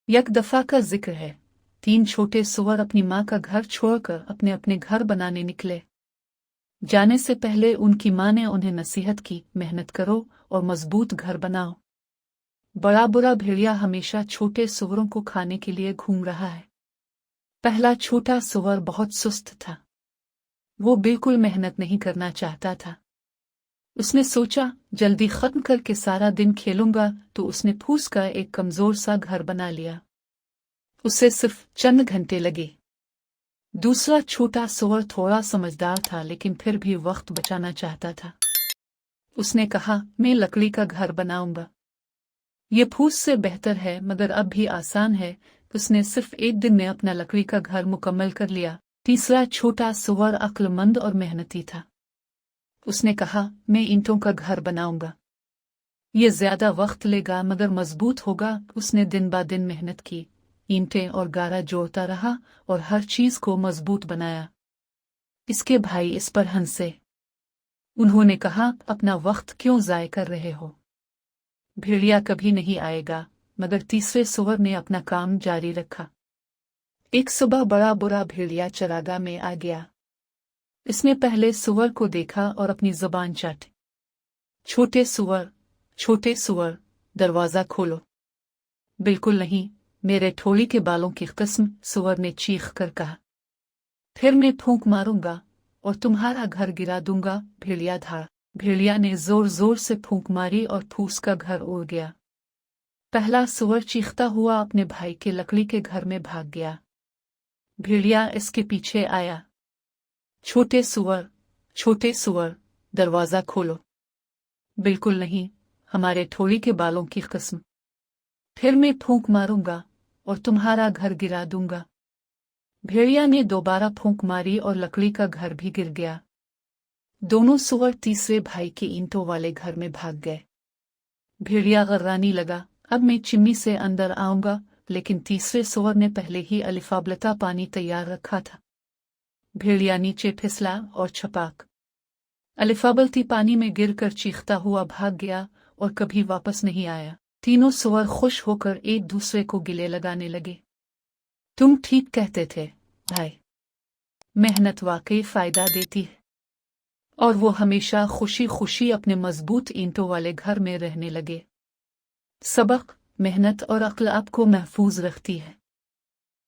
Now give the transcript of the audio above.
एक दफा का जिक्र है, 3 छोटे सुअर अपनी माँ का घर छोड़कर अपने अपने घर बनाने निकले। जाने से पहले उनकी माँ ने उन्हें नसीहत की, मेहनत करो और मजबूत घर बनाओ। बड़ा बुरा भेड़िया हमेशा छोटे सुअरों को खाने के लिए घूम रहा है। पहला छोटा सुअर बहुत सुस्त था। वो बिल्कुल मेहनत नहीं करना चाहता था। उसने सोचा, जल्दी खत्म करके सारा दिन खेलूंगा, तो उसने फूस का एक कमजोर सा घर बना लिया। उसे सिर्फ चंद घंटे लगे। दूसरा छोटा सुअर थोड़ा समझदार था, लेकिन फिर भी वक्त बचाना चाहता था। उसने कहा, मैं लकड़ी का घर बनाऊंगा। ये फूस से बेहतर है, मगर अब भी आसान है। उसने सिर्फ एक दिन में अपना लकड़ी का घर मुकम्मल कर लिया। तीसरा छोटा सुअर अक्लमंद और मेहनती था। उसने कहा, मैं ईंटों का घर बनाऊंगा। ये ज्यादा वक्त लेगा मगर मजबूत होगा। उसने दिन ब दिन मेहनत की, ईंटें और गारा जोड़ता रहा और हर चीज को मजबूत बनाया। इसके भाई इस पर हंसे। उन्होंने कहा, अपना वक्त क्यों जाय कर रहे हो? भेड़िया कभी नहीं आएगा। मगर तीसरे सुअर ने अपना काम जारी रखा। एक सुबह बड़ा बुरा भेड़िया चरागाह में आ गया। इसने पहले सुअर को देखा और अपनी जुबान चाटी। छोटे सुअर, दरवाजा खोलो। बिल्कुल नहीं, मेरे ठोड़ी के बालों की कसम, सुअर ने चीख कर कहा। फिर मैं फूंक मारूंगा और तुम्हारा घर गिरा दूंगा। भेड़िया था। भेड़िया ने जोर जोर से फूंक मारी और फूस का घर उड़ गया। पहला सुअर चीखता हुआ अपने भाई के लकड़ी के घर में भाग गया। भेड़िया इसके पीछे आया। छोटे सुअर, दरवाजा खोलो। बिल्कुल नहीं, हमारे ठोड़ी के बालों की कसम। फिर मैं फूंक मारूंगा और तुम्हारा घर गिरा दूंगा। भेड़िया ने दोबारा फूंक मारी और लकड़ी का घर भी गिर गया। दोनों सुअर तीसरे भाई के ईंटों वाले घर में भाग गए। भेड़िया गर्राने लगा, अब मैं चिमनी से अंदर आऊंगा, लेकिन तीसरे सुअर ने पहले ही अलिफाबलता पानी तैयार रखा था। भेड़िया नीचे फिसला और छपाक अलिफाबलती पानी में गिरकर चीखता हुआ भाग गया और कभी वापस नहीं आया। तीनों सुअर खुश होकर एक दूसरे को गिले लगाने लगे। तुम ठीक कहते थे भाई, मेहनत वाकई फायदा देती है। और वो हमेशा खुशी खुशी अपने मजबूत ईंटों वाले घर में रहने लगे। सबक, मेहनत और अक्ल आपको महफूज रखती है।